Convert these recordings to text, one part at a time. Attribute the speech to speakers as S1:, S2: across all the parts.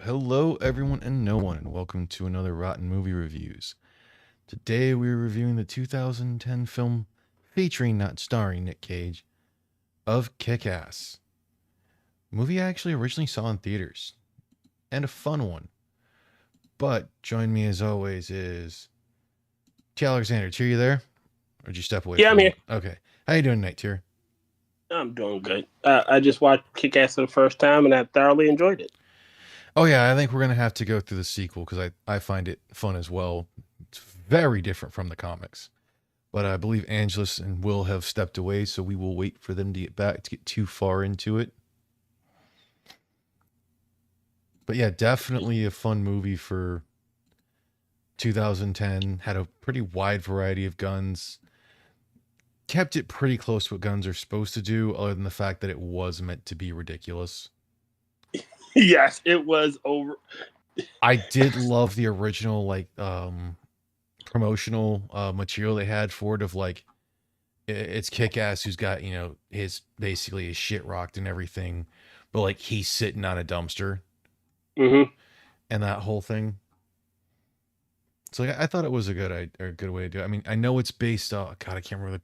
S1: Hello, everyone and no one, and welcome to another Rotten Movie Reviews. Today we're reviewing the 2010 film featuring, not starring, Nick Cage, of Kick-Ass. Movie I actually originally saw in theaters, and a fun one. But join me as always is T. Alexander. Tier, you there? Or did you step away
S2: Yeah,
S1: for
S2: I'm
S1: a
S2: here.
S1: moment? Okay. How you doing tonight, Tier?
S2: I'm doing good. I just watched Kick Ass for the first time and I thoroughly enjoyed it.
S1: Oh yeah, I think we're gonna have to go through the sequel because I find it fun as well. It's very different from the comics. But I believe Angelus and Will have stepped away, so we will wait for them to get back to get too far into it. But yeah, definitely a fun movie for 2010. Had a pretty wide variety of guns. Kept it pretty close to what guns are supposed to do, other than the fact that it was meant to be ridiculous.
S2: Yes, it was over.
S1: I did love the original promotional material they had for it of like it's Kick-Ass who's got, his basically his shit rocked and everything, but like he's sitting on a dumpster
S2: Hmm.
S1: and that whole thing. So like, I thought it was a good way to do it. I mean, I know it's based off. God, I can't remember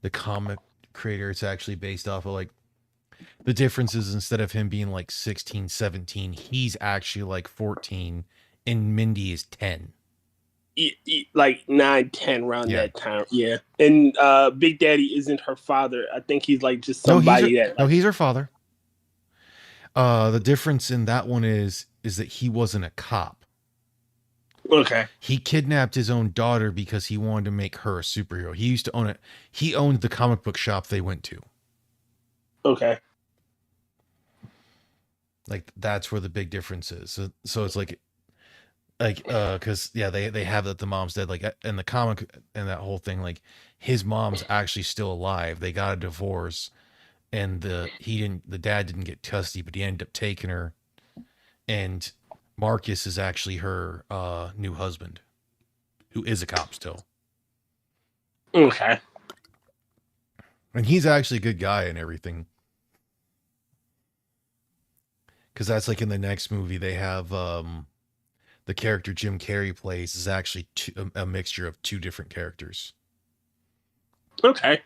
S1: the comic creator. It's actually based off of like the differences. Instead of him being like 16, 17, he's actually like 14, and Mindy is 10.
S2: Like 9, 10 around
S1: Yeah.
S2: that time. Yeah. And Big Daddy isn't her father. I think he's like just
S1: No,
S2: somebody that like.
S1: he's her father. The difference in that one is that he wasn't a cop.
S2: Okay.
S1: He kidnapped his own daughter because he wanted to make her a superhero. He used to own it. He owned the comic book shop they went to.
S2: Okay.
S1: Like that's where the big difference is. So it's like because yeah, they have that the mom's dead. Like in the comic and that whole thing, like his mom's actually still alive. They got a divorce, and the dad didn't get custody, but he ended up taking her. And Marcus is actually her new husband, who is a cop still.
S2: Okay.
S1: And he's actually a good guy and everything. Because that's like in the next movie, they have the character Jim Carrey plays is actually a mixture of two different characters.
S2: Okay.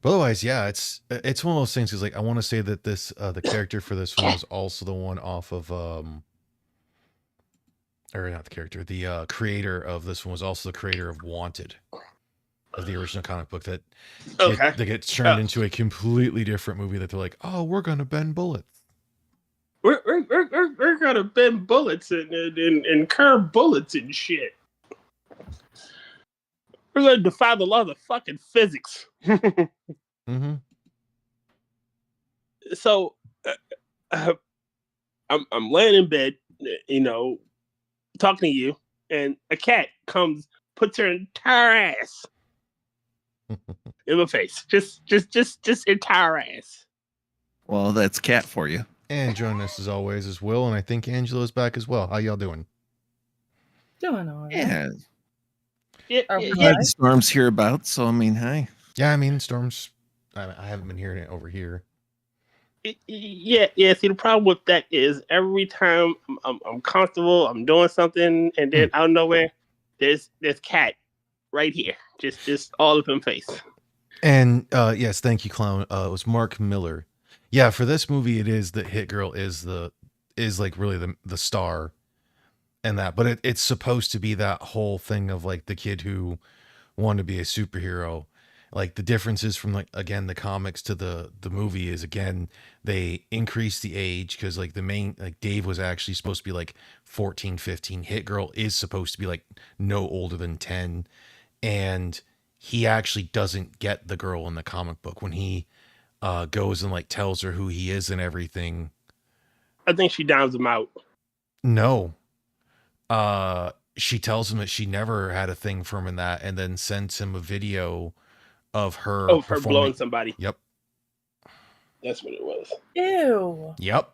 S1: But otherwise, yeah, it's one of those things because like I want to say that this the character for this one was also the one off of or not the character, the creator of this one was also the creator of Wanted, of the original comic book
S2: Okay.
S1: that gets turned into a completely different movie that they're like, oh, we're gonna bend bullets.
S2: We're gonna bend bullets and curve bullets and shit. We're gonna defy the laws of fucking physics.
S1: Mm-hmm.
S2: So uh, I'm laying in bed, you know, talking to you, and a cat comes, puts her entire ass in my face, just entire ass.
S3: Well, that's cat for you.
S1: And joining us as always is Will, and I think Angela's back as well. How y'all doing?
S4: Doing all right.
S3: Yeah.
S2: Yeah,
S4: Are
S2: yeah,
S4: we
S2: yeah.
S3: Glad the storm's hereabouts, so I mean, hi.
S1: Yeah, I mean, storms. I haven't been hearing it over here.
S2: Yeah. See, the problem with that is every time I'm comfortable, I'm doing something, and then out of nowhere, there's cat right here, just all up in face.
S1: And yes, thank you, clown. It was Mark Miller. Yeah, for this movie, it is that Hit Girl is like really the star, and that. But it's supposed to be that whole thing of like the kid who wanted to be a superhero. Like the differences from like again the comics to the movie is again they increase the age because like the main like Dave was actually supposed to be like 14, 15. Hit Girl is supposed to be like no older than 10, and he actually doesn't get the girl in the comic book when he goes and like tells her who he is and everything.
S2: I think she downs him out.
S1: No, she tells him that she never had a thing for him in that, and then sends him a video of her
S2: Of her
S1: performing.
S2: blowing somebody.
S1: Yep.
S2: That's what it was.
S4: Ew.
S1: Yep.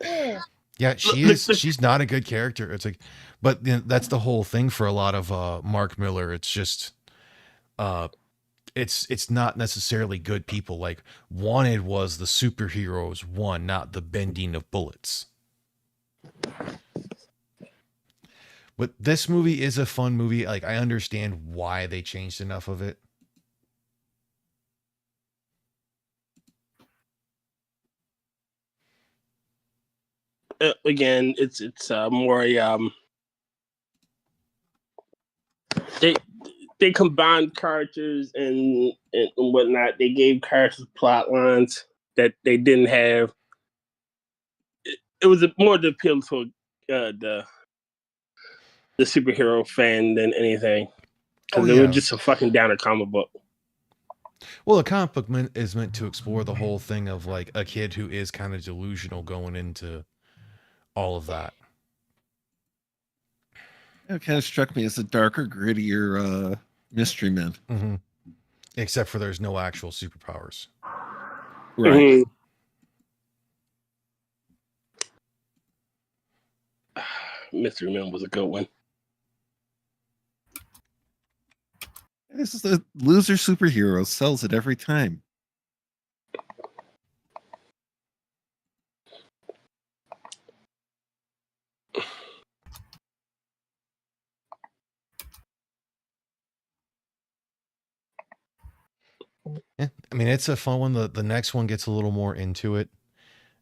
S4: Ew.
S1: Yeah, she is. She's not a good character. It's like, but that's the whole thing for a lot of Mark Miller. It's just, it's not necessarily good people. Like Wanted was the superheroes one, not the bending of bullets. But this movie is a fun movie. Like I understand why they changed enough of it.
S2: Again, it's more they combined characters and whatnot. They gave characters plot lines that they didn't have. It was more to appeal to the superhero fan than anything, because it was just a fucking downer comic book.
S1: Well, a comic book is meant to explore the whole thing of like a kid who is kind of delusional going into all of that.
S3: It kind of struck me as a darker, grittier Mystery Men.
S1: Mm-hmm. Except for there's no actual superpowers.
S3: Right.
S2: Mystery Men was a good one.
S3: This is the loser superhero sells it every time.
S1: Yeah, I mean it's a fun one. The next one gets a little more into it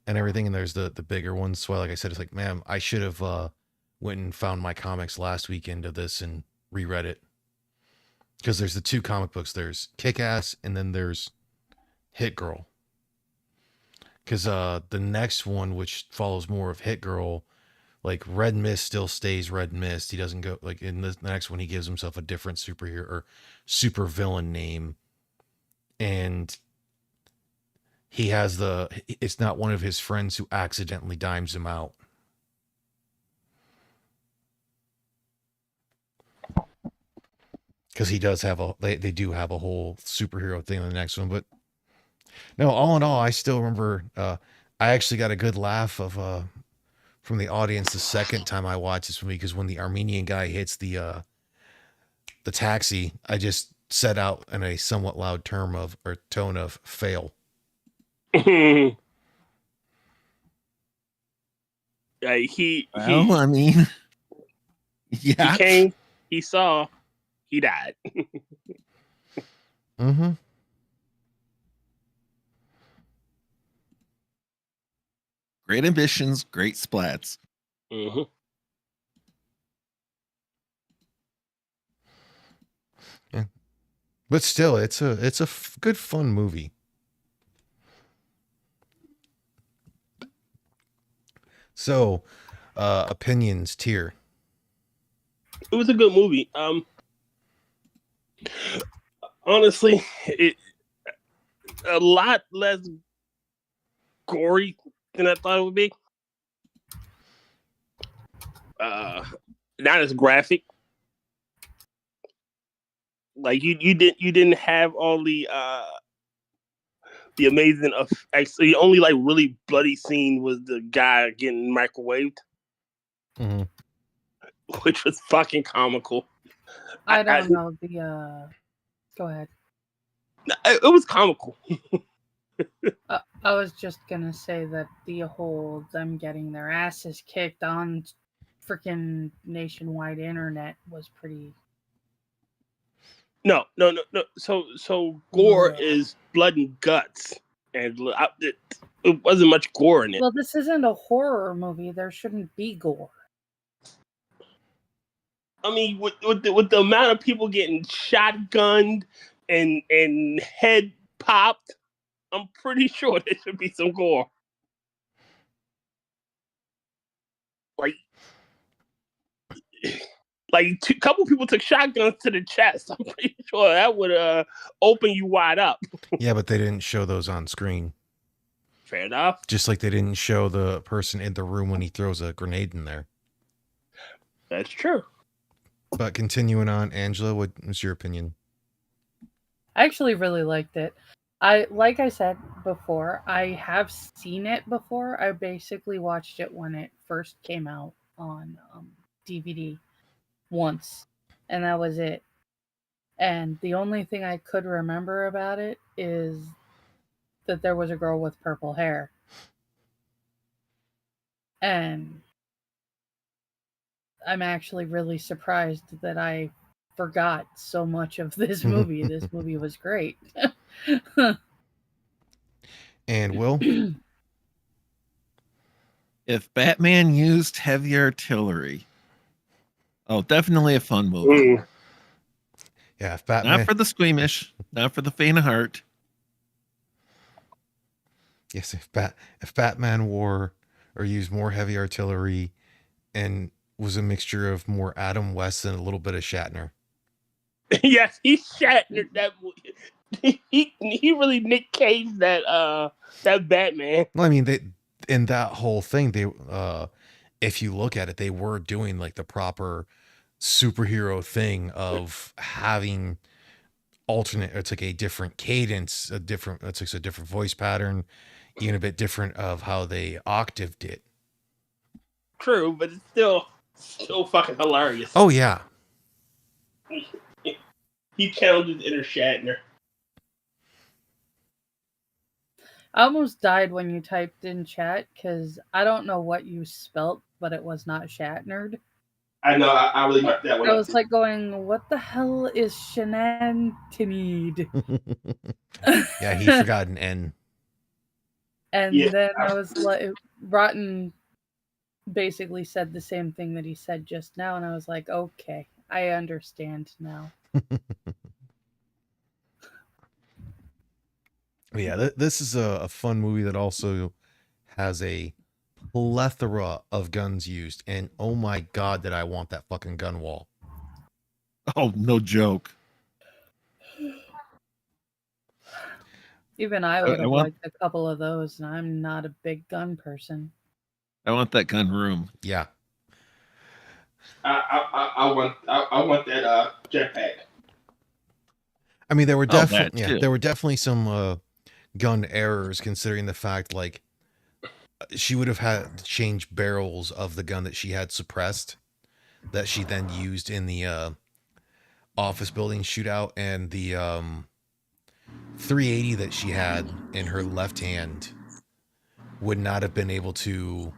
S1: and everything, and there's the bigger ones. So like I said, it's like, man, I should have went and found my comics last weekend of this and reread it. Because there's the two comic books. There's Kick-Ass and then there's Hit Girl. Because the next one, which follows more of Hit Girl, like Red Mist still stays Red Mist. He doesn't go like in the next one. He gives himself a different superhero or super villain name, and he has it's not one of his friends who accidentally dimes him out. Because he does have they do have a whole superhero thing in the next one. But no, all in all, I still remember I actually got a good laugh of from the audience the second time I watched this movie, because when the Armenian guy hits the taxi, I just set out in a somewhat loud tone of fail.
S2: I
S3: mean, yeah.
S2: He came, he saw, he died.
S1: Mm-hmm.
S3: Great ambitions, great splats.
S2: Mm-hmm.
S1: Yeah. But still, it's a good fun movie. So, opinions tier.
S2: It was a good movie. Honestly, it a lot less gory than I thought it would be. Not as graphic. Like you didn't have all the amazing effects. The only like really bloody scene was the guy getting microwaved,
S1: Mm-hmm.
S2: which was fucking comical.
S4: I don't know go ahead.
S2: It was comical.
S4: I was just gonna say that the whole them getting their asses kicked on freaking nationwide internet was pretty.
S2: No. So gore is blood and guts, and it wasn't much gore in it.
S4: Well, this isn't a horror movie. There shouldn't be gore.
S2: I mean, with the amount of people getting shotgunned and head popped, I'm pretty sure there should be some gore. Like a couple people took shotguns to the chest. I'm pretty sure that would open you wide up.
S1: Yeah, but they didn't show those on screen.
S2: Fair enough.
S1: Just like they didn't show the person in the room when he throws a grenade in there.
S2: That's true.
S1: But continuing on, Angela, what was your opinion?
S4: I actually really liked it. Like I said before, I have seen it before. I basically watched it when it first came out on DVD once, and that was it. And the only thing I could remember about it is that there was a girl with purple hair. And I'm actually really surprised that I forgot so much of this movie. This movie was great.
S1: And Will?
S3: If Batman used heavy artillery, oh, definitely a fun movie.
S2: Mm.
S1: Yeah, if Batman.
S3: Not for the squeamish, not for the faint of heart.
S1: Yes, if Batman wore or used more heavy artillery and was a mixture of more Adam West and a little bit of Shatner.
S2: Yes, he Shattered that movie. He really Nick Cage that Batman.
S1: Well, I mean, they in that whole thing, they if you look at it, they were doing like the proper superhero thing of having alternate. It's like a different cadence, it's like a different voice pattern, even a bit different of how they octaved it.
S2: True, but it's still fucking hilarious.
S1: Oh yeah.
S2: He channeled his inner Shatner.
S4: I almost died when you typed in chat because I don't know what you spelt, but it was not Shatnered.
S2: I know, I really got that one.
S4: I was like going, what the hell is Shenantinid?
S1: Yeah, he forgot an N.
S4: And
S2: Yeah.
S4: then I was like, Rotn basically said the same thing that he said just now, and I was like, okay, I understand now.
S1: Yeah, this is a fun movie that also has a plethora of guns used, and oh my god, did I want that fucking gun wall.
S3: Oh, no joke.
S4: Even I would
S3: I
S4: have
S3: want-
S4: liked a couple of those, and I'm not a big gun person.
S3: I want that gun room.
S1: Yeah.
S2: I want that jetpack.
S1: I mean, there were
S3: that
S1: definitely
S3: too.
S1: there were definitely some gun errors, considering the fact like she would have had to change barrels of the gun that she had suppressed, that she then used in the office building shootout, and the 380 that she had in her left hand would not have been able to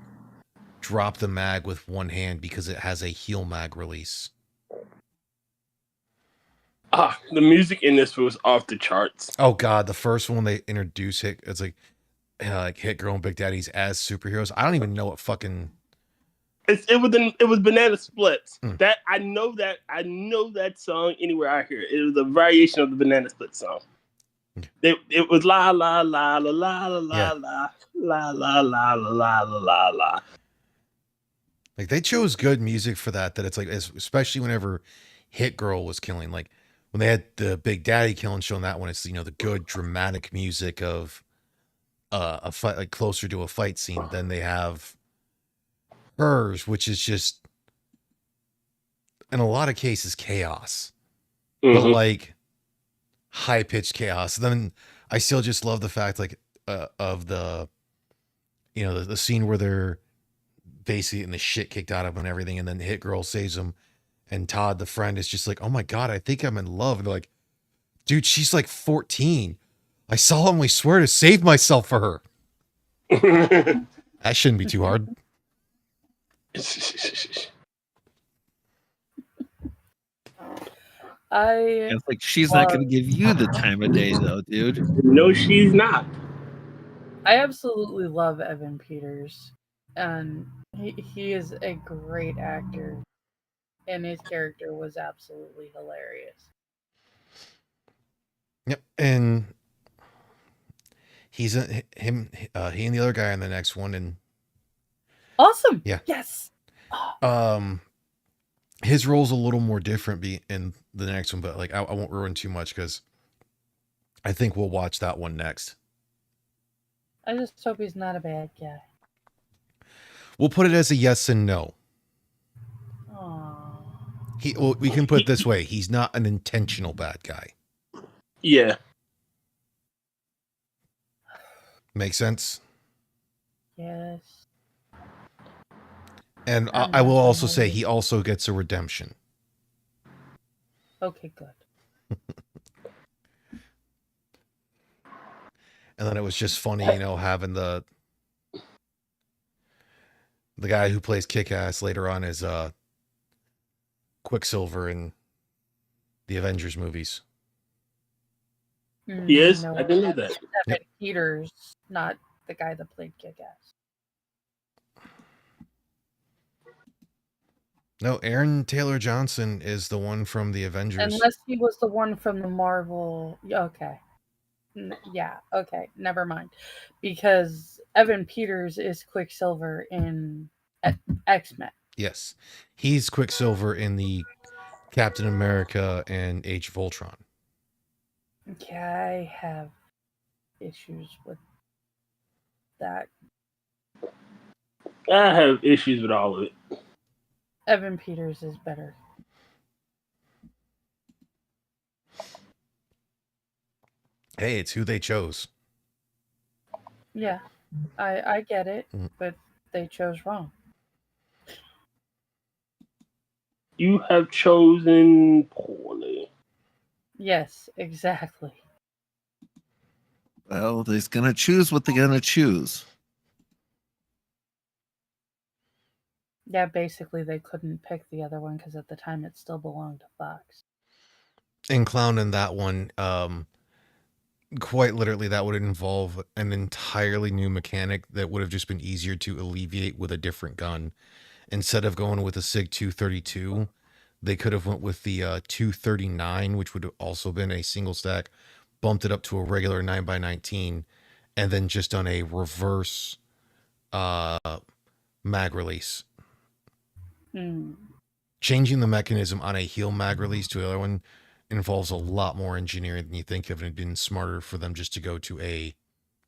S1: drop the mag with one hand because it has a heel mag release.
S2: The music in this was off the charts.
S1: Oh god, the first one they introduce it, it's like Hit Girl and Big Daddies as superheroes. I don't even know what fucking.
S2: It was Banana Splits.
S1: Mm.
S2: That I know that song anywhere I hear it. It was a variation of the Banana Split song. It was la la la la la la la
S1: Yeah.
S2: la la la la la la la la.
S1: Like they chose good music for that. That it's like, especially whenever Hit Girl was killing, like when they had the Big Daddy killing show on that one, it's the good dramatic music of a fight, like closer to a fight scene than they have hers, which is just in a lot of cases chaos, but like high pitched chaos. Then I still just love the fact like of the the scene where they're basically getting the shit kicked out of them and everything, and then Hit Girl saves them, and Todd, the friend, is just like, oh my god, I think I'm in love. And they're like, dude, she's like 14. I solemnly swear to save myself for her. That shouldn't be too hard.
S3: It's like she's not going to give you the time of day, though, dude.
S2: No, she's not.
S4: I absolutely love Evan Peters, and he is a great actor, and his character was absolutely hilarious.
S1: Yep, and he's he and the other guy on the next one, and
S4: Awesome.
S1: Yeah.
S4: Yes.
S1: His role's a little more different in the next one, but like I won't ruin too much because I think we'll watch that one next.
S4: I just hope he's not a bad guy.
S1: We'll put it as a yes and no.
S4: Aww.
S1: We can put it this way: he's not an intentional bad guy.
S2: Yeah.
S1: Make sense?
S4: Yes.
S1: And
S4: I'm
S1: I will
S4: not
S1: also
S4: gonna
S1: say
S4: lie.
S1: he also gets a redemption.
S4: Okay, good.
S1: And then it was just funny, having the guy who plays Kick-Ass later on is Quicksilver in the Avengers movies.
S2: Yes,
S4: No,
S2: I didn't know that.
S4: it's Evan Peters, not the guy that played Kick-Ass.
S1: No, Aaron Taylor Johnson is the one from the Avengers.
S4: Unless he was the one from the Marvel. Okay. Yeah, okay. Never mind. Because Evan Peters is Quicksilver in X-Men.
S1: Yes. He's Quicksilver in the Captain America and Age of Ultron.
S4: Yeah, I have issues with that.
S2: I have issues with all of it.
S4: Evan Peters is better.
S1: Hey, it's who they chose.
S4: Yeah, I get it,
S1: Mm.
S4: but they chose wrong.
S2: You have chosen poorly.
S4: Yes, exactly.
S3: Well, they're gonna choose what they're gonna choose.
S4: Yeah, basically they couldn't pick the other one because at the time it still belonged to Fox.
S1: And Clown in that one, quite literally, that would involve an entirely new mechanic that would have just been easier to alleviate with a different gun. Instead of going with a SIG 232, they could have went with the 239, which would have also been a single stack, bumped it up to a regular 9x19, and then just done a reverse mag release. Changing the mechanism on a heel mag release to the other one involves a lot more engineering than you think of, and it'd been smarter for them just to go to a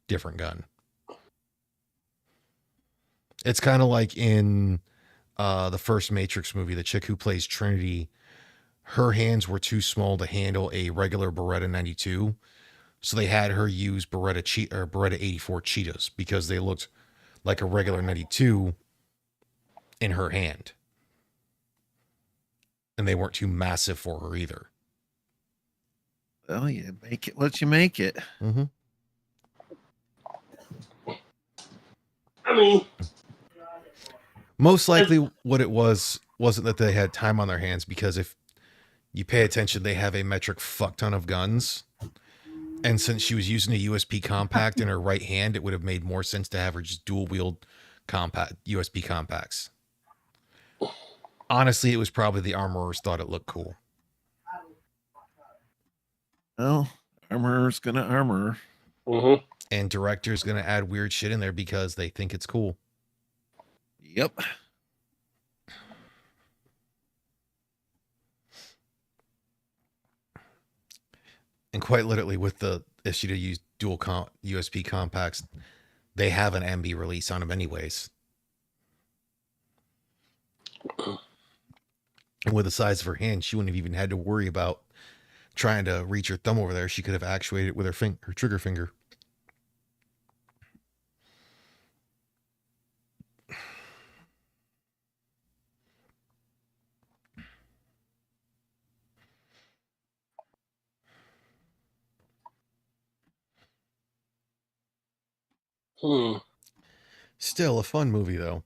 S1: different gun. It's kind of like in the first Matrix movie, the chick who plays Trinity, her hands were too small to handle a regular Beretta 92, so they had her use Beretta 84 Cheetahs because they looked like a regular 92 in her hand, and they weren't too massive for her either.
S3: Well, you make it what you make it.
S1: Mm-hmm.
S2: I mean,
S1: most likely what it wasn't that they had time on their hands, because if you pay attention, they have a metric fuck ton of guns. And since she was using a USB compact in her right hand, it would have made more sense to have her just dual wield compact USB compacts. Honestly, it was probably the armorers thought it looked cool.
S3: Well, armorer's gonna armor.
S2: mm-hmm.
S1: And director's going to add weird shit in there because they think it's cool.
S3: Yep.
S1: And quite literally, with the issue to use dual USB compacts, they have an MB release on them anyways. And with the size of her hand, she wouldn't have even had to worry about trying to reach her thumb over there. She could have actuated it with her trigger finger. Still a fun movie, though.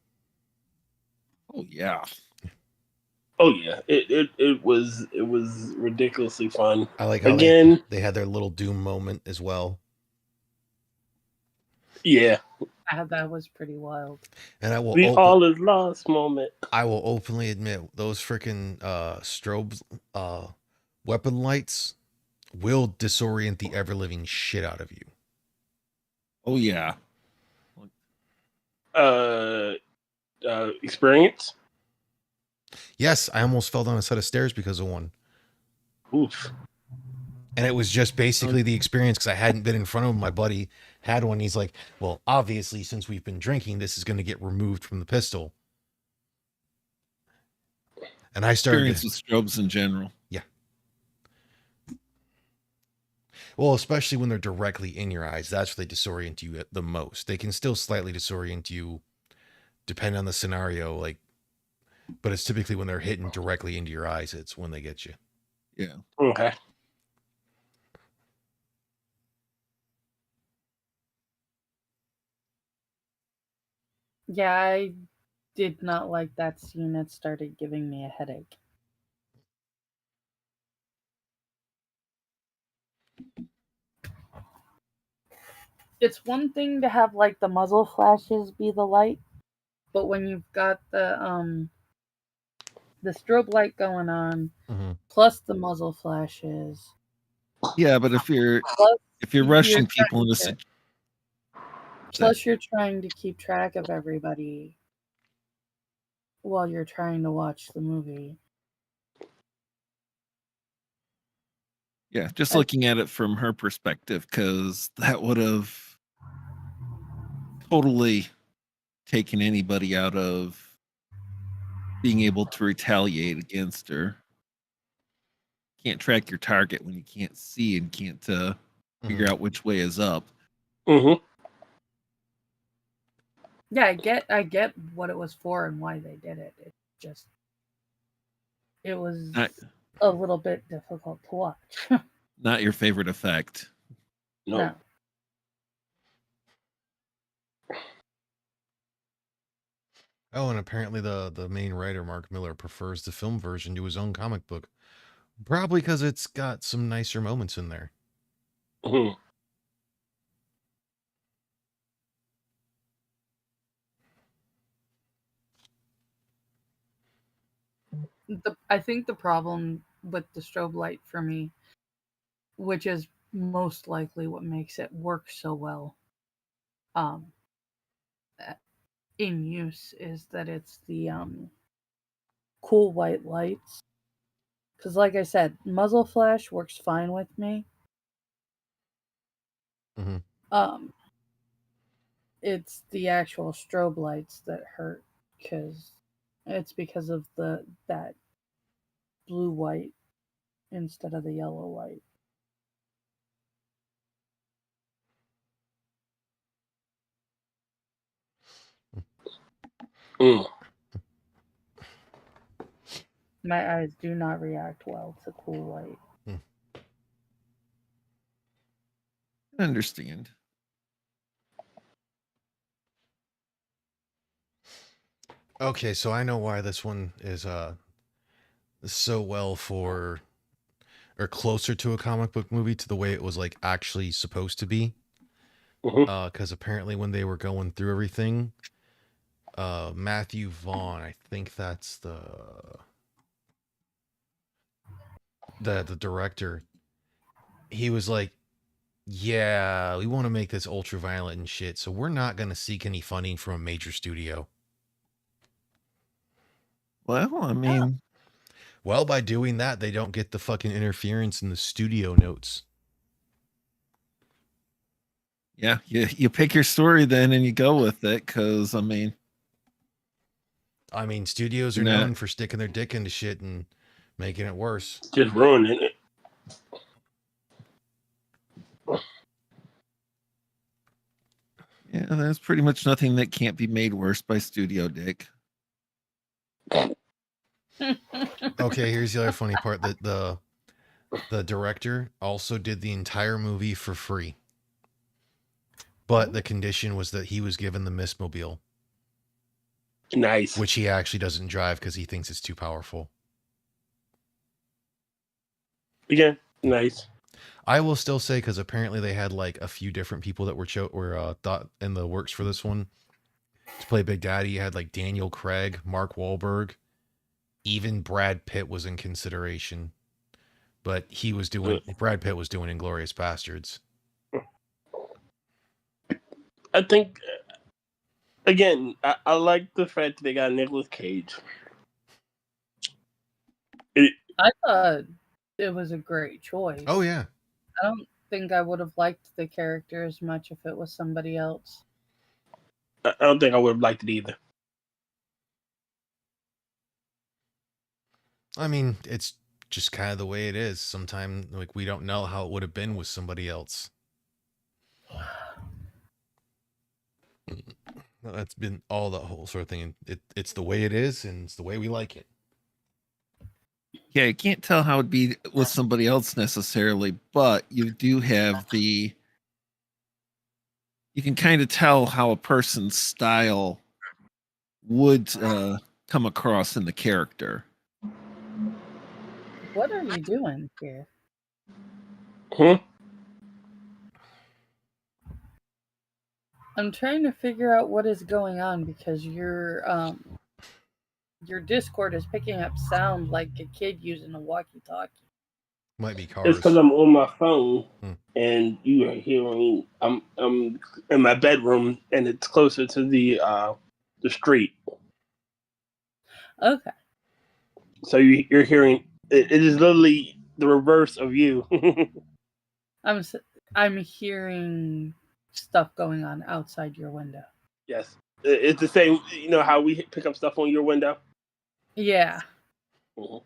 S3: Oh yeah.
S2: Oh yeah, it was ridiculously fun.
S1: I like how
S2: Again,
S1: they had their little Doom moment as well.
S2: Yeah,
S4: That was pretty wild.
S1: And I will
S2: the all is lost moment.
S1: I will openly admit those freaking strobe weapon lights will disorient the ever living shit out of you.
S3: Oh yeah.
S2: Experience.
S1: Yes, I almost fell down a set of stairs because of one.
S2: Oof.
S1: And it was just basically the experience, because I hadn't been in front of him. My buddy had one. He's like, well, obviously, since we've been drinking, this is going to get removed from the pistol. And I started...
S3: Experience with strobes in general.
S1: Yeah. Well, especially when they're directly in your eyes. That's where they disorient you the most. They can still slightly disorient you, depending on the scenario, but it's typically when they're hitting directly into your eyes, it's when they get you.
S3: Yeah.
S2: Okay.
S4: Yeah, I did not like that scene. It started giving me a headache. It's one thing to have like the muzzle flashes be the light, but when you've got the strobe light going on,
S1: Mm-hmm.
S4: plus the muzzle flashes,
S3: Yeah, but if you're
S4: plus
S3: rushing
S4: you're
S3: people
S4: trying
S3: into
S4: to, plus you're trying to keep track of everybody while you're trying to watch the movie.
S3: yeah, just
S4: I-
S3: looking at it from her perspective, because that would have totally taken anybody out of being able to retaliate against her. Can't track your target when you can't see and can't figure out which way is up.
S2: Mm-hmm.
S4: Yeah, I get what it was for and why they did it. It was
S3: Not,
S4: a little bit difficult to watch.
S3: not your favorite effect.
S2: No.
S1: Oh, and apparently the main writer, Mark Miller, prefers the film version to his own comic book. Probably because it's got some nicer moments in there.
S2: Mm-hmm.
S4: I think the problem with the strobe light for me, which is most likely what makes it work so well, um, in use, is that it's the cool white lights. Because, like I said, muzzle flash works fine with me.
S1: Mm-hmm.
S4: Um, it's the actual strobe lights that hurt because it's because of that blue white instead of the yellow white.
S2: Mm.
S4: My eyes do not react well to cool white.
S3: I understand.
S1: Okay, so I know why this one is so well for or closer to a comic book movie to the way it was like actually supposed to be.
S2: Mm-hmm.
S1: Because apparently when they were going through everything, Matthew Vaughn, I think that's the director. He was like, "Yeah, we want to make this ultra violent and shit, so we're not gonna seek any funding from a major studio."
S3: Well, I mean,
S1: Well, by doing that, they don't get the fucking interference in the studio notes.
S3: yeah, you pick your story then and you go with it, because I mean,
S1: I mean, studios are
S3: you're not.
S1: known for sticking their dick into shit and making it worse.
S2: Just ruining it.
S3: Yeah, there's pretty much nothing that can't be made worse by studio dick.
S1: Okay, here's the other funny part: that the director also did the entire movie for free, but the condition was that he was given the Mistmobile,
S2: Nice.
S1: which he actually doesn't drive because he thinks it's too powerful.
S2: Yeah, nice.
S1: I will still say, because apparently they had like a few different people that were thought in the works for this one to play Big Daddy. You had like Daniel Craig, Mark Wahlberg, even Brad Pitt was in consideration, but Brad Pitt was doing Inglourious Bastards.
S2: I think, again, I like the fact that they got Nicolas Cage.
S4: I thought it was a great choice.
S1: Oh yeah.
S4: I don't think I would have liked the character as much if it was somebody else.
S2: I don't think I would have liked it either.
S1: I mean, it's just kind of the way it is. Sometimes, like, we don't know how it would have been with somebody else. That's been all the whole sort of thing. It's the way it is, and it's the way we like it.
S3: Yeah, you can't tell how it'd be with somebody else necessarily, but you do have you can kind of tell how a person's style would come across in the character.
S4: What are you doing here? I'm trying to figure out what is going on because your Discord is picking up sound like a kid using a walkie-talkie.
S1: Might be
S2: It's
S1: cars.
S2: because I'm on my phone and you are hearing. I'm in my bedroom and it's closer to the street.
S4: Okay.
S2: So you're hearing. It is literally the reverse of you.
S4: I'm hearing stuff going on outside your window.
S2: Yes, it's the same. You know how we pick up stuff on your window.
S4: Yeah.
S2: Mhm.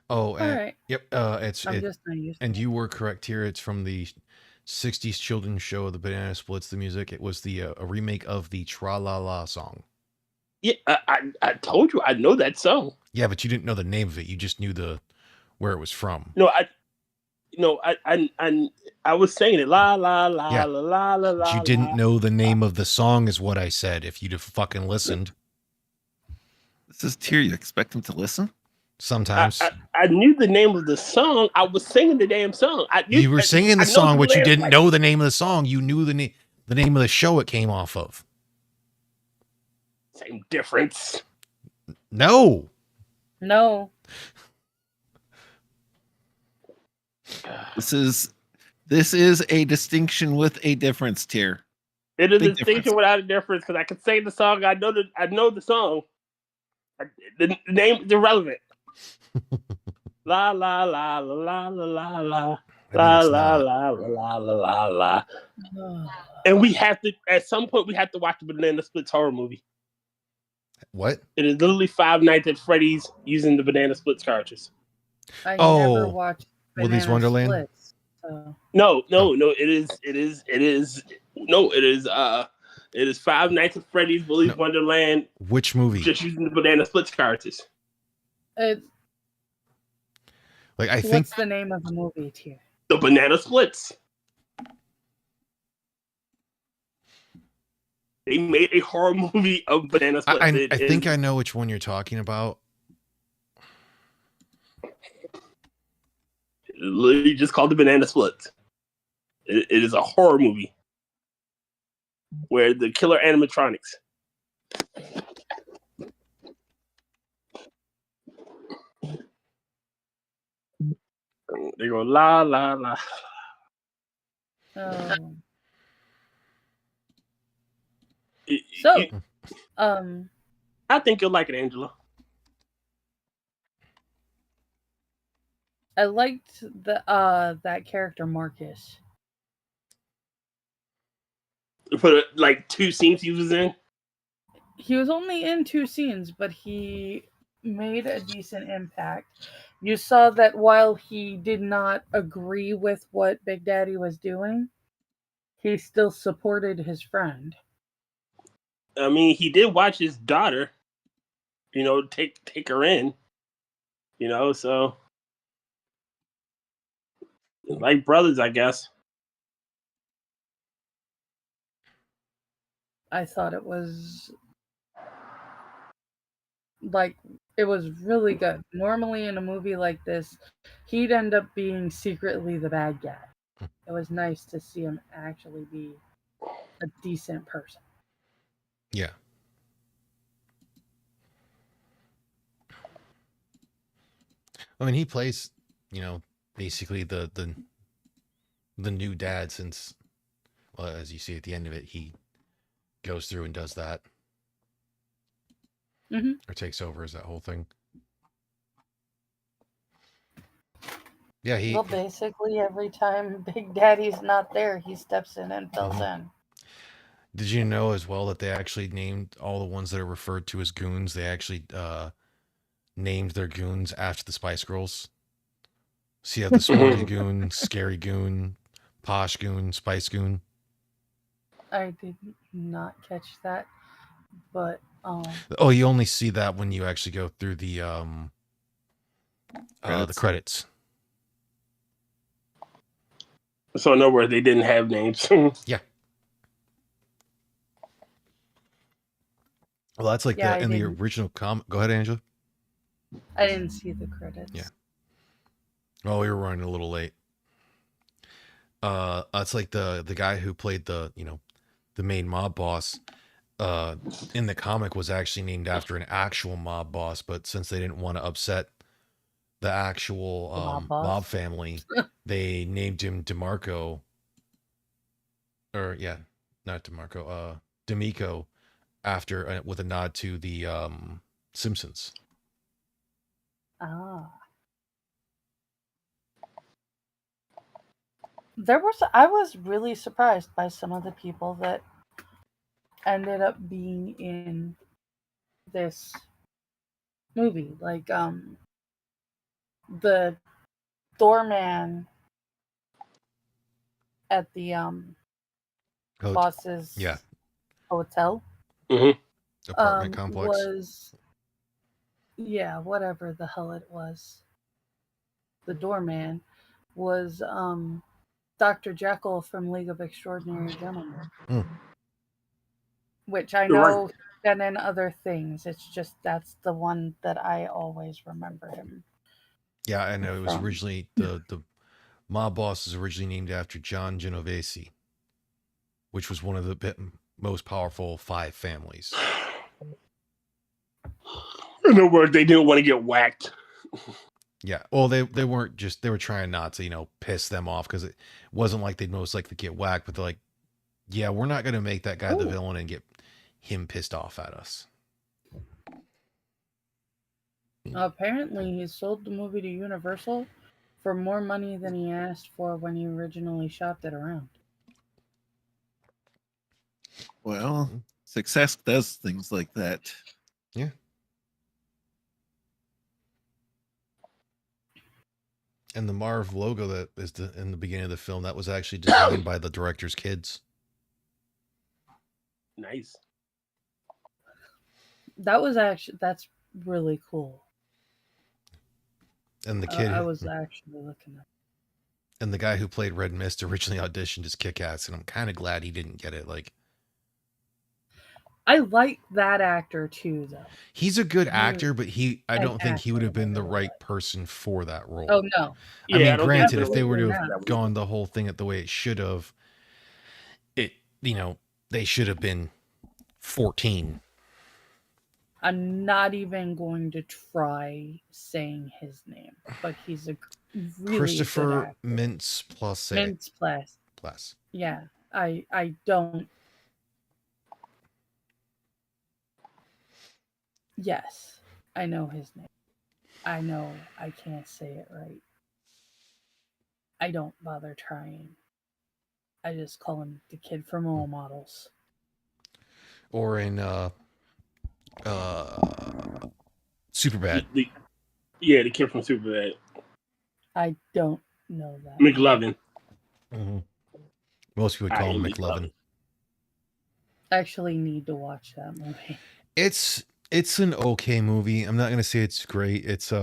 S1: Oh, and,
S4: right.
S1: Yep. It's
S4: I'm
S1: it,
S4: just not used to
S1: and
S4: it.
S1: you were correct here. It's from the '60s children's show, The Banana Splits. The music. It was the a remake of the Tra La La song.
S2: Yeah, I told you I know that song.
S1: Yeah, but you didn't know the name of it. You just knew where it was from.
S2: No, I was saying it. La la la
S1: Yeah.
S2: la la la
S1: But
S2: la.
S1: you didn't know the name of the song, is what I said. If you'd have fucking listened,
S3: This is Tier. You expect him to listen?
S1: sometimes
S2: I knew the name of the song. I was singing the damn song. I knew
S1: you were singing the
S2: I know
S1: song, but you
S2: lyrics,
S1: didn't
S2: like,
S1: know the name of the song. You knew the name of the show it came off of.
S2: same difference.
S1: No.
S4: No.
S3: This is a distinction with a difference, Tier.
S2: It is a
S3: Big
S2: distinction
S3: difference.
S2: without a difference because I can sing the song. I know the song. The name is irrelevant. La la la la la la la la la la la la la la. And we have to, at some point, we have to watch the Banana Splits horror movie.
S1: What?
S2: It is literally Five Nights at Freddy's using the Banana Splits characters.
S4: I never watched
S1: Willy's
S4: Banana
S1: Wonderland?
S4: Splits, so.
S2: No. It is Five Nights at Freddy's, Willy's Wonderland.
S1: Which movie?
S2: Just using the Banana Splits characters.
S4: What's the name of the movie, Tier?
S2: The Banana Splits. They made a horror movie of Banana Splits.
S1: I think I know which one you're talking about.
S2: Literally just called the Banana Splits. It is a horror movie where the killer animatronics. They go la la la.
S4: Oh.
S2: I think you'll like it, Angela.
S4: I liked that character Marcus.
S2: For like 2 scenes he was in.
S4: He was only in 2 scenes, but he made a decent impact. You saw that while he did not agree with what Big Daddy was doing, he still supported his friend.
S2: I mean, he did watch his daughter, take her in, so like brothers, I guess.
S4: I thought it was really good. Normally in a movie like this, he'd end up being secretly the bad guy. It was nice to see him actually be a decent person.
S1: Yeah. I mean, he plays, basically the new dad since, well, as you see at the end of it, he goes through and does that.
S4: Mm-hmm.
S1: Or takes over as that whole thing. Yeah,
S4: Well, basically every time Big Daddy's not there, he steps in and fills in.
S1: Did you know as well that they actually named all the ones that are referred to as goons? They actually named their goons after the Spice Girls. So you have the Sporty Goon, Scary Goon, Posh Goon, Spice Goon.
S4: I did not catch that, but
S1: oh, you only see that when you actually go through the credits.
S2: So nowhere they didn't have names.
S1: Yeah. Well, that's like
S4: Yeah,
S1: the in the original comic. Go ahead, Angela.
S4: I didn't see the credits.
S1: Yeah. Oh, we were running a little late. That's like the guy who played the the main mob boss. In the comic was actually named after an actual mob boss, but since they didn't want to upset the actual
S4: The mob boss?
S1: mob family, they named him DeMarco. Or yeah, not DeMarco. D'Amico, after with a nod to the Simpsons.
S4: Ah. I was really surprised by some of the people that ended up being in this movie. Like the doorman at the boss's
S1: Yeah,
S4: hotel
S2: Mm-hmm.
S1: apartment complex.
S4: was whatever the hell it was. The doorman was Dr. Jekyll from League of Extraordinary Gentlemen.
S1: Mm.
S4: Which I
S2: You're
S4: know
S2: right.
S4: been in other things. It's just that's the one that I always remember him.
S1: Yeah, I know it was
S4: from.
S1: originally the mob boss is originally named after John Genovese, which was one of the most powerful 5 families.
S2: In other words, they didn't want to get whacked.
S1: Yeah, well, they weren't just they were trying not to piss them off because it wasn't like they'd most likely get whacked, but they're like, yeah, we're not going to make that guy the villain and get him pissed off at us.
S4: Apparently, he sold the movie to Universal for more money than he asked for when he originally shopped it around.
S3: Well, success does things like that.
S1: Yeah. And the Marv logo that is in the beginning of the film, that was actually designed by the director's kids.
S2: Nice.
S4: That's really cool.
S1: And the kid
S4: I was actually looking at.
S1: And the guy who played Red Mist originally auditioned as Kick-Ass, and I'm kind of glad he didn't get it. Like,
S4: I like that actor too, though.
S1: he's a good actor, but I don't think he would have been the
S4: really
S1: right person for that role.
S4: Oh no.
S1: I mean,
S2: I don't
S1: granted,
S2: think
S1: if they were to
S2: that
S1: have
S2: would-
S1: gone the whole thing at the way it should have, they should have been 14.
S4: I'm not even going to try saying his name, but he's a really
S1: Christopher
S4: good actor.
S1: Mintz-Plasse.
S4: Mintz-Plasse. Yeah, I don't. Yes, I know his name. I know I can't say it right. I don't bother trying. I just call him the kid from Role Models.
S1: Or in Superbad.
S2: The kid from Superbad.
S4: I don't know that.
S2: McLovin.
S1: Mm-hmm. Most people call him McLovin.
S4: I actually need to watch that movie.
S1: It's an okay movie. I'm not gonna say it's great. It's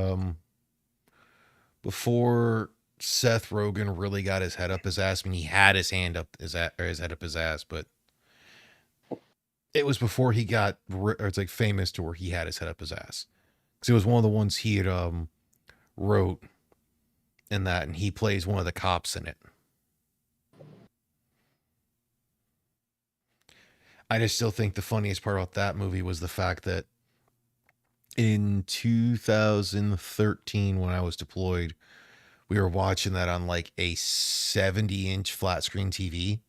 S1: before Seth Rogen really got his head up his ass. I mean, he had his hand up his head up his ass, but it was before he got or it's like famous to where he had his head up his ass. Because it was one of the ones he had wrote in that, and he plays one of the cops in it. I just still think the funniest part about that movie was the fact that in 2013, when I was deployed, we were watching that on like a 70-inch flat screen TV.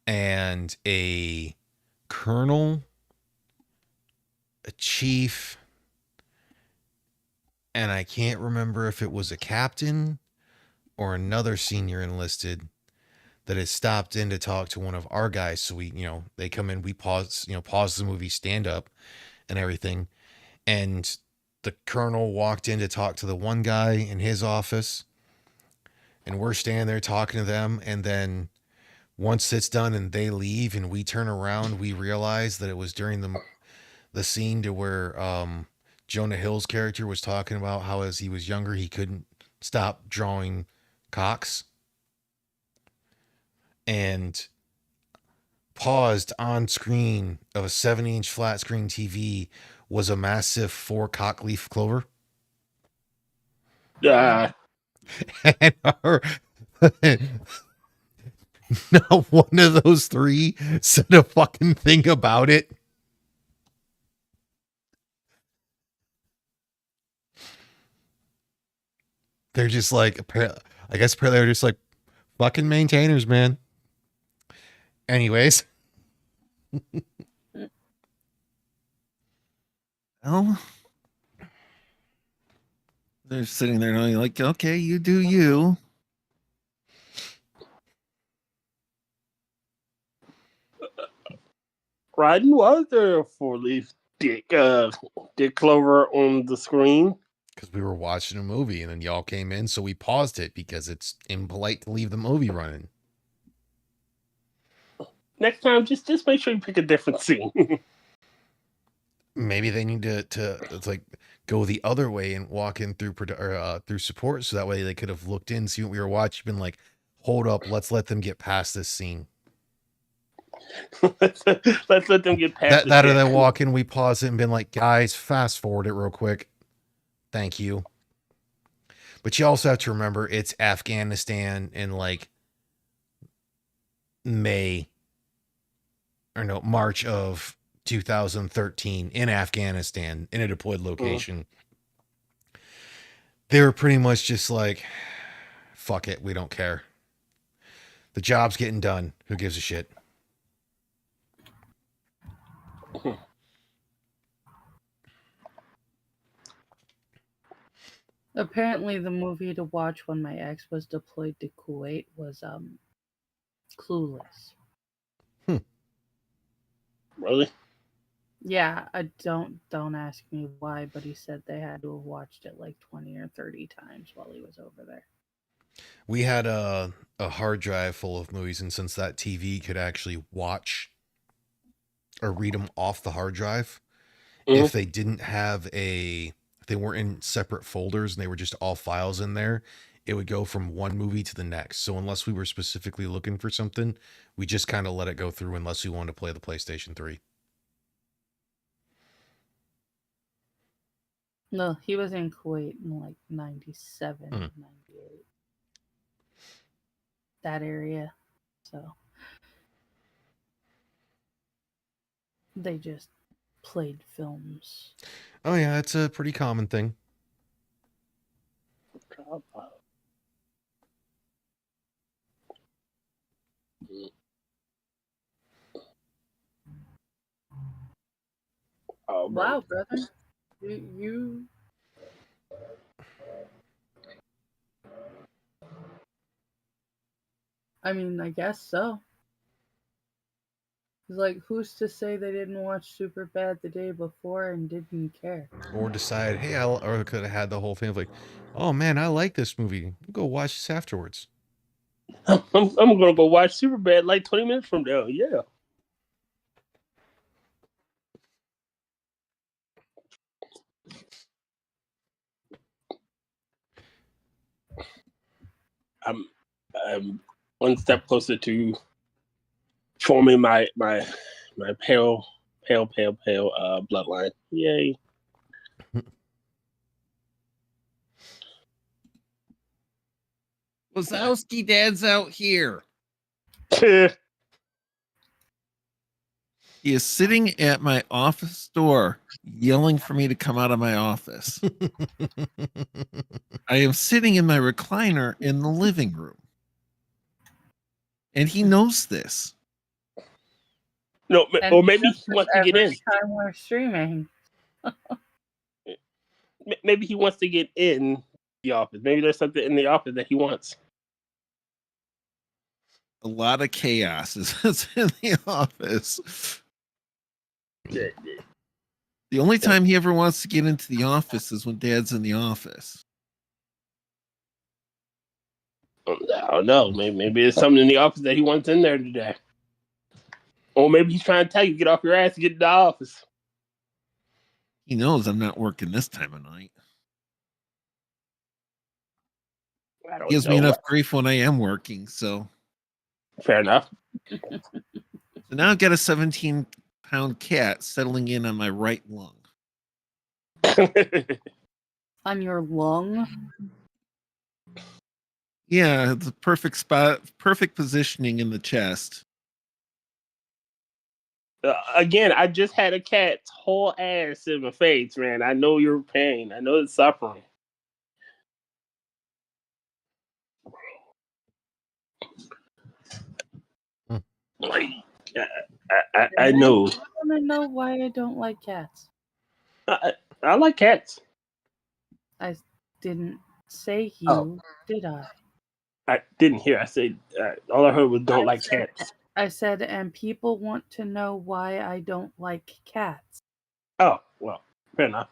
S1: And a colonel, a chief, and I can't remember if it was a captain or another senior enlisted that had stopped in to talk to one of our guys. So we, they come in, we pause the movie, stand up and everything. And the colonel walked in to talk to the one guy in his office, and we're standing there talking to them. And then once it's done and they leave and we turn around, we realize that it was during the scene to where Jonah Hill's character was talking about how as he was younger, he couldn't stop drawing cocks. And paused on screen of a 70-inch flat screen TV was a massive 4 cockleaf clover.
S2: Uh,
S1: And not one of those three said a fucking thing about it. They're just like, I guess apparently they're just like fucking maintainers, man. Anyways.
S3: Well, they're sitting there knowing, like, okay, you do you.
S2: Rotn, was there a 4-leaf dick clover on the screen?
S1: Because we were watching a movie and then y'all came in, so we paused it because it's impolite to leave the movie running.
S2: Next time, just make sure you pick a different scene.
S1: Maybe they need to it's like go the other way and walk in through through support, so that way they could have looked in, see what we were watching, been like, hold up, let's let them get past this scene.
S2: let's let them get past
S1: that or they walk in, we pause it and been like, guys, fast forward it real quick. Thank you. But you also have to remember it's Afghanistan in like March of 2013 in Afghanistan in a deployed location. They were pretty much just like, fuck it, we don't care. The job's getting done. Who gives a shit?
S4: Apparently, the movie to watch when my ex was deployed to Kuwait was Clueless.
S2: Really?
S4: Yeah, I don't ask me why, but he said they had to have watched it like 20 or 30 times while he was over there.
S1: We had a hard drive full of movies, and since that TV could actually watch or read them off the hard drive, if they didn't have if they weren't in separate folders and they were just all files in there, it would go from one movie to the next. So unless we were specifically looking for something, we just kind of let it go through unless we wanted to play the PlayStation 3.
S4: No, he was in Kuwait in like 97, 98. That area. So they just played films.
S1: Oh yeah, it's a pretty common thing.
S2: Oh,
S4: wow, brother. You I mean, I guess so. It's like, who's to say they didn't watch Superbad the day before and didn't care?
S1: Or decide, hey, or could have had the whole thing of like, oh man, I like this movie. I'll go watch this afterwards.
S2: I'm gonna go watch Superbad like 20 minutes from now. Yeah. I'm one step closer to forming my pale bloodline. Yay.
S3: Wazowski dad's out here. He is sitting at my office door, yelling for me to come out of my office. I am sitting in my recliner in the living room. And he knows this.
S2: No,
S4: And
S2: or maybe he wants to get in.
S4: Time we're streaming.
S2: Maybe he wants to get in the office. Maybe there's something in the office that he wants.
S3: A lot of chaos is in the office. The only time he ever wants to get into the office is when Dad's in the office.
S2: I don't know. Maybe there's something in the office that he wants in there today. Or maybe he's trying to tell you, get off your ass and get in the office.
S3: He knows I'm not working this time of night. He gives me enough grief when I am working, so.
S2: Fair enough.
S3: So now I've got a 17-pound cat settling in on my right lung.
S4: On your lung?
S3: Yeah, the perfect spot, perfect positioning in the chest.
S2: Again, I just had a cat's whole ass in my face, man. I know your pain. I know the suffering. Like, I know.
S4: I want to know why I don't like cats.
S2: I like cats.
S4: I didn't say you, did I?
S2: I didn't hear. I said all I heard was don't
S4: I
S2: like
S4: said-
S2: cats.
S4: I said, and people want to know why I don't like cats.
S2: Oh, well, fair enough.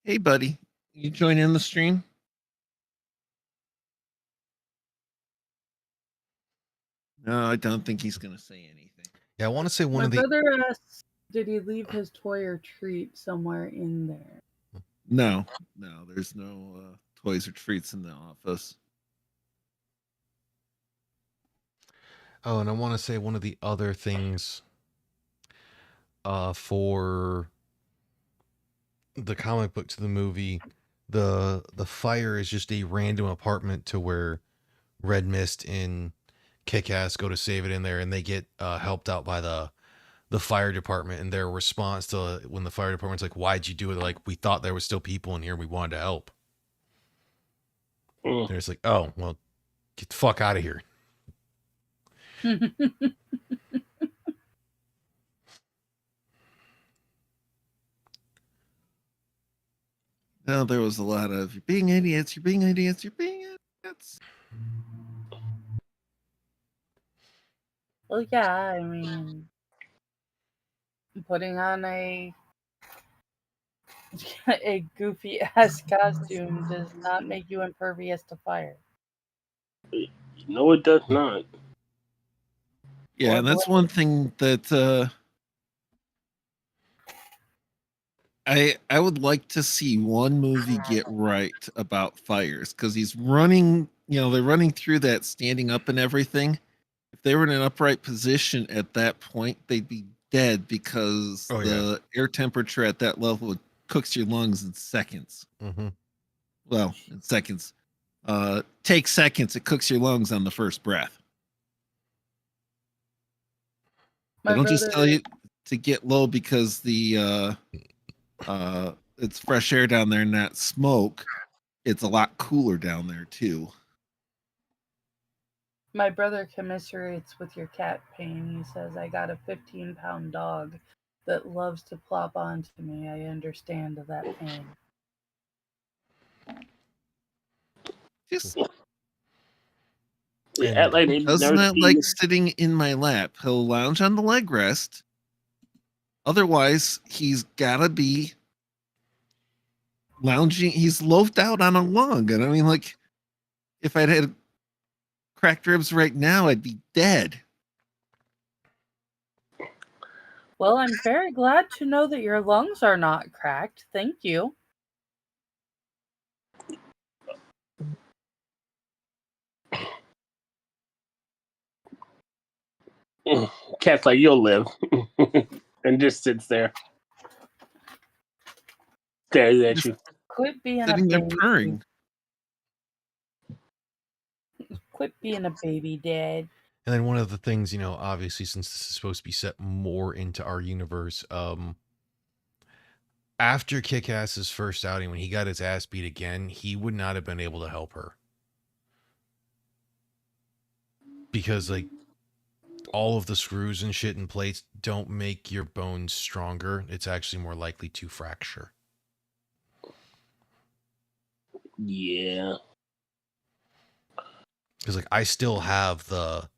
S3: Hey, buddy, you join in the stream? No, I don't think he's going to say anything.
S1: Yeah, I want to say one
S4: My
S1: of the.
S4: brother asks, did he leave his toy or treat somewhere in there?
S3: No, there's no toys or treats in the office.
S1: Oh, and I want to say one of the other things for the comic book to the movie, the fire is just a random apartment to where Red Mist and Kick-Ass go to save it in there, and they get helped out by the fire department, and their response to when the fire department's like, "Why'd you do it?" Like, "We thought there was still people in here. We wanted to help."
S2: Mm.
S1: They're just like, "Oh, well, get the fuck out of here."
S3: No, there was a lot of you're being idiots, you're being idiots, you're being idiots.
S4: Well, yeah, I mean, putting on a goofy ass costume does not make you impervious to fire.
S2: No, it does not.
S3: Yeah,
S4: Or
S3: and that's one thing that I would like to see one movie get right about fires, because he's running, they're running through that standing up and everything. If they were in an upright position at that point, they'd be dead because the air temperature at that level cooks your lungs in seconds.
S1: Mm-hmm.
S3: Well, in seconds. Take seconds, it cooks your lungs on the first breath. They don't just tell you to get low because the it's fresh air down there and not smoke. It's a lot cooler down there too.
S4: My brother commiserates with your cat pain. He says, I got a 15-pound dog that loves to plop onto me. I understand that pain.
S3: Just
S2: Act like they
S3: does
S2: never
S3: not
S2: seen
S3: like
S2: you.
S3: sitting in my lap. He'll lounge on the leg rest. Otherwise, he's gotta be lounging. He's loafed out on a lung. And I mean, like, if I'd had cracked ribs right now, I'd be dead.
S4: Well, I'm very glad to know that your lungs are not cracked. Thank you.
S2: Cat's like, you'll live. And just sits there. Stares at you.
S4: Quit being a
S3: Sitting there
S4: baby.
S3: purring.
S4: Quit being a baby, Dad.
S1: And then one of the things, obviously, since this is supposed to be set more into our universe, after Kick-Ass's first outing, when he got his ass beat again, he would not have been able to help her. Because, like, all of the screws and shit and plates don't make your bones stronger. It's actually more likely to fracture.
S2: Yeah.
S1: Because, like, I still have the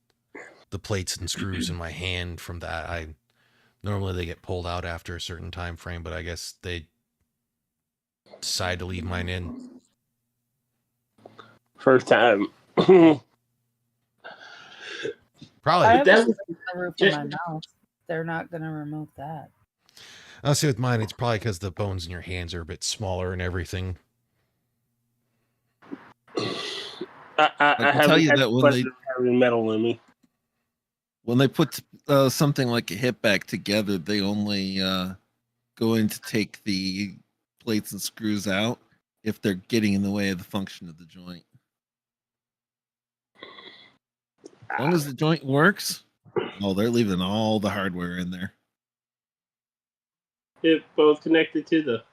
S1: plates and screws in my hand from that. Normally they get pulled out after a certain time frame, but I guess they decide to leave mine in.
S2: First time.
S1: Probably.
S4: I have
S2: that-
S4: a roof in my mouth. They're not going to remove that.
S1: I'll say with mine, it's probably because the bones in your hands are a bit smaller and everything.
S2: I
S3: can tell you that when
S2: having metal in me.
S3: when they put something like a hip back together, they only go in to take the plates and screws out if they're getting in the way of the function of the joint. As long as the joint works, they're leaving all the hardware in there.
S2: It both connected to the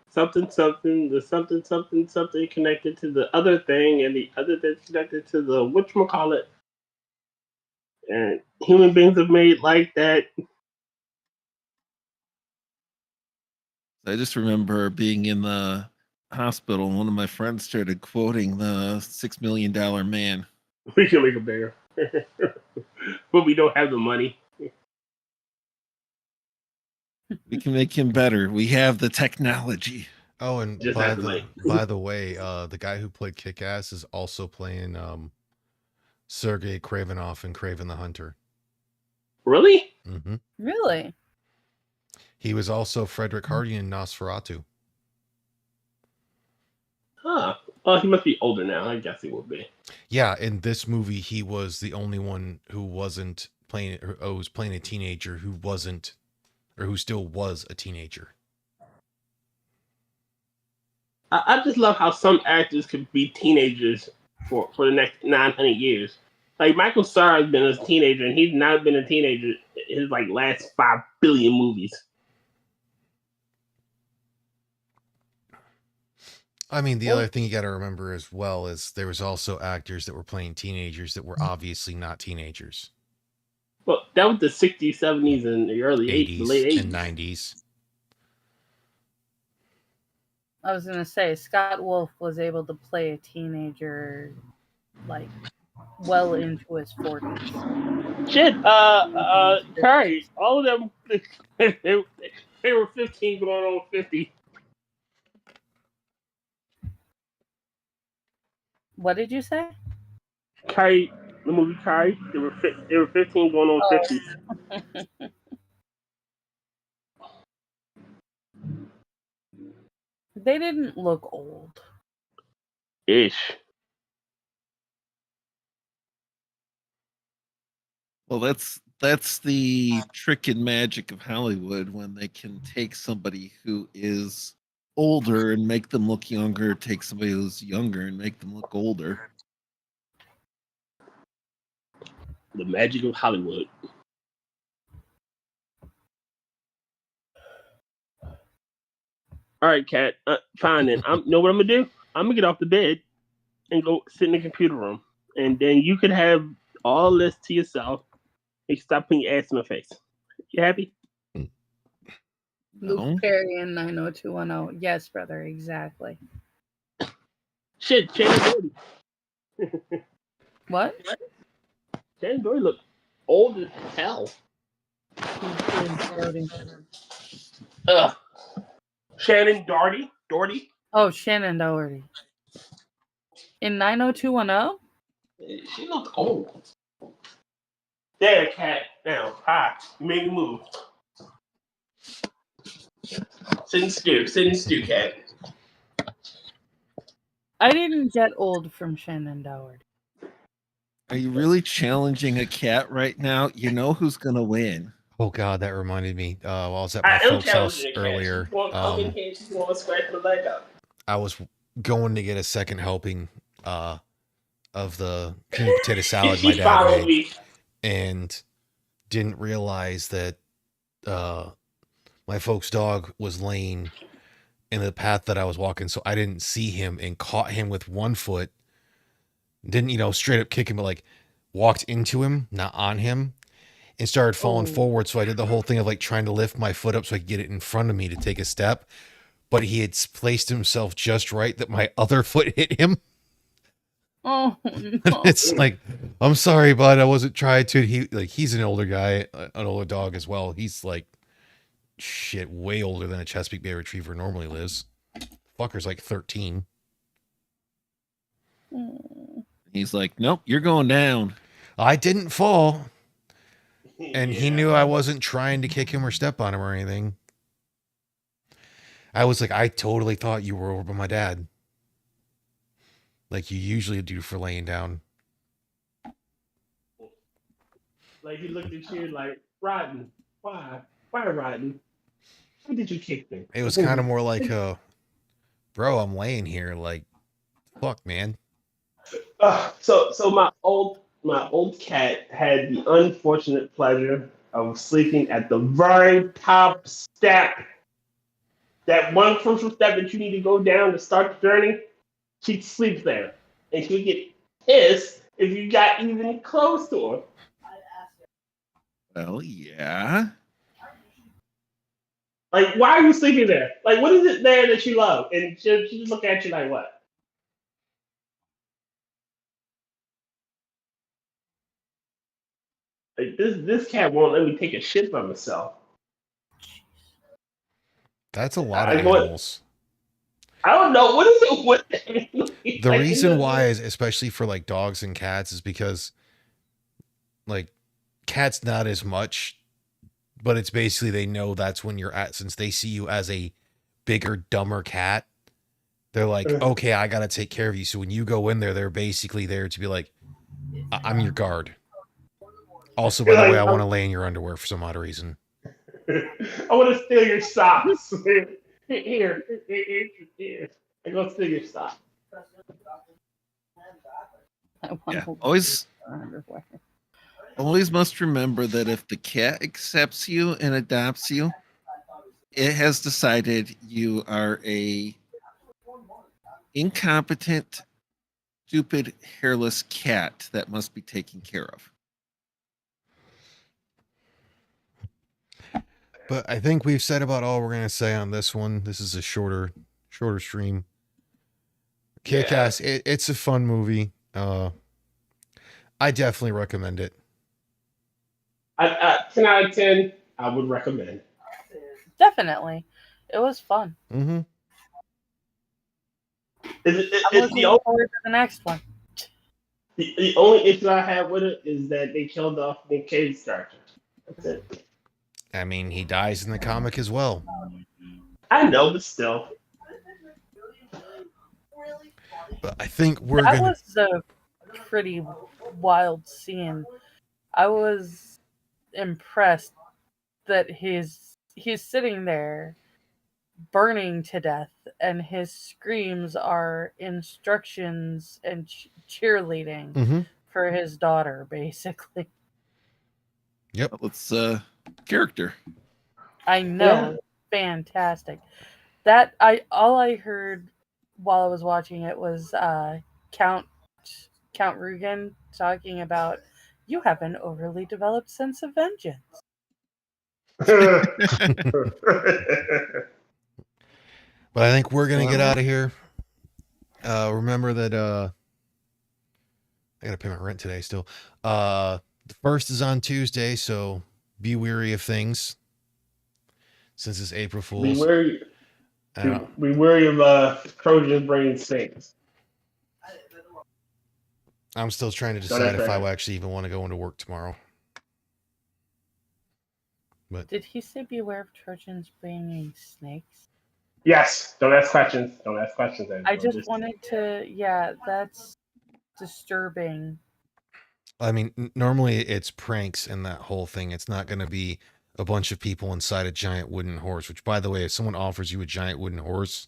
S2: something, the something connected to the other thing, and the other thing connected to the whatchamacallit. And human beings are made like that.
S3: I just remember being in the hospital and one of my friends started quoting the $6 million man.
S2: We can make it bigger. But we don't have the money.
S3: We can make him better. We have the technology.
S1: Oh, and
S2: Just
S1: by
S2: have the
S1: the
S2: money.
S1: by the way, the guy who played Kick-Ass is also playing Sergei Kravinoff in Kraven the Hunter.
S2: Really?
S1: Mm-hmm.
S4: Really?
S1: He was also Frederick Hardy in Nosferatu.
S2: Huh. Well, he must be older now. I guess he will be.
S1: Yeah, in this movie, he was the only one who wasn't playing, or was playing a teenager who wasn't, or who still was a teenager.
S2: I just love how some actors could be teenagers for the next 900 years. Like Michael Cera has been a teenager, and he's not been a teenager in his last 5 billion movies.
S1: I mean, the other thing you got to remember as well is there was also actors that were playing teenagers that were obviously not teenagers.
S2: Well, that was the 60s, 70s, and the early
S1: 80s,
S2: the late 80s.
S1: and 90s.
S4: I was gonna say Scott Wolf was able to play a teenager well into his 40s.
S2: Shit, Curry, all of them, they were 15 going on 50.
S4: What did you say?
S2: Curry, the movie Curry, they were 15 going on 50.
S4: They didn't look old.
S2: Ish.
S3: Well, that's the trick and magic of Hollywood when they can take somebody who is older and make them look younger, take somebody who's younger and make them look older.
S2: The magic of Hollywood. All right, Kat. Fine then. Know what I'm gonna do? I'm gonna get off the bed and go sit in the computer room, and then you could have all this to yourself. And stop putting your ass in my face. You happy?
S3: No.
S4: Luke Perry in 90210. Yes, brother, exactly.
S2: Shit, Shannon Doherty.
S4: What?
S2: Shannon Doherty look old as hell. Ugh. Shannon Doherty.
S4: Oh, Shannon Doherty. In 90210?
S2: She looked old. There, Cat. Now, hi. You made me move. Sit and stew, Cat.
S4: I didn't get old from Shannon Doherty.
S3: Are you really challenging a cat right now? You know who's gonna win.
S1: Oh God, that reminded me. While I was at my folks' house earlier,
S2: She's going to scratch my leg up.
S1: I was going to get a second helping of the cream potato salad my dad made, and didn't realize that my folks' dog was laying in the path that I was walking, so I didn't see him and caught him with one foot. Didn't straight up kick him, but walked into him, not on him, and started falling forward. So I did the whole thing of trying to lift my foot up so I could get it in front of me to take a step. But he had placed himself just right that my other foot hit him.
S4: Oh no.
S1: It's I'm sorry, bud. I wasn't trying to. He's an older guy, an older dog as well. He's shit, way older than a Chesapeake Bay Retriever normally lives. Fucker's 13.
S3: He's like, nope, you're going down.
S1: I didn't fall. And he knew I wasn't trying to kick him or step on him or anything. I was I totally thought you were over by my dad. Like you usually do for laying down.
S2: Like he looked at you like, Rotn, why? Why Rotn? Why did you kick me?
S1: It was kind of more like, bro, I'm laying here, like, fuck, man.
S2: So my old cat had the unfortunate pleasure of sleeping at the very top step. That one crucial step that you need to go down to start the journey. She'd sleep there, and she'd get pissed if you got even close to her.
S3: Well, yeah.
S2: Like, why are you sleeping there? Like, what is it there that you love? And she just look at you like, what? Like, this cat won't let me take a shit by myself.
S1: That's a lot
S2: I
S1: of
S2: go-
S1: animals.
S2: I don't know what is it with
S1: The reason why is, especially for like dogs and cats, is because like cats not as much, but it's basically they know that's when you're at, since they see you as a bigger, dumber cat. They're like, okay, I gotta take care of you. So when you go in there, they're basically there to be like, I'm your guard. Also, by the way, I want to lay in your underwear for some odd reason.
S2: I want to steal your socks. Here. I go steal your socks.
S3: Yeah. Always must remember that if the cat accepts you and adopts you, it has decided you are a incompetent, stupid, hairless cat that must be taken care of.
S1: But I think we've said about all we're gonna say on this one. This is a shorter stream. Kick-Ass. It's a fun movie. I definitely recommend it.
S2: 10 out of 10, I would recommend.
S4: Definitely. It was fun.
S1: Mm-hmm.
S4: I'm looking forward to the next one.
S2: The only issue I have with it is that they killed off Nick Cage's character. That's it.
S1: I mean, he dies in the comic as well.
S2: I know, but still.
S1: But I think
S4: That was a pretty wild scene. I was impressed that he's sitting there burning to death, and his screams are instructions and cheerleading for his daughter, basically.
S1: Yep.
S3: It's character.
S4: I know. Yeah. Fantastic. That all I heard while I was watching it was Count Rugen talking about, you have an overly developed sense of vengeance.
S1: But I think we're gonna get out of here. Remember that I gotta pay my rent today still. The first is on Tuesday, so be wary of things. Since it's April Fool's.
S2: Be wary of Trojan brain snakes.
S1: I'm still trying to decide if I actually even want to go into work tomorrow. But
S4: did he say beware of Trojans bringing snakes?
S2: Yes. Don't ask questions.
S4: I just wanted to. Yeah, that's disturbing.
S1: I mean, normally it's pranks and that whole thing. It's not going to be a bunch of people inside a giant wooden horse, which, by the way, if someone offers you a giant wooden horse,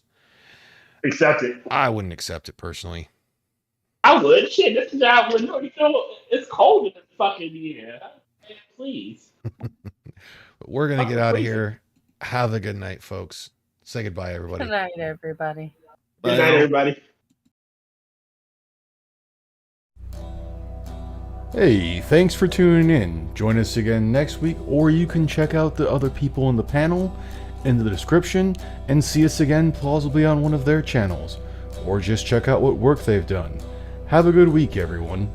S2: accept it.
S1: I wouldn't accept it personally.
S2: I would. Shit, this is how I would. It's cold in this fucking year. Please.
S1: But we're going to get out of here. Have a good night, folks. Say goodbye, everybody.
S4: Good night, everybody.
S2: Good night, everybody.
S5: Hey, thanks for tuning in. Join us again next week, or you can check out the other people in the panel in the description and see us again plausibly on one of their channels, or just check out what work they've done. Have a good week, everyone.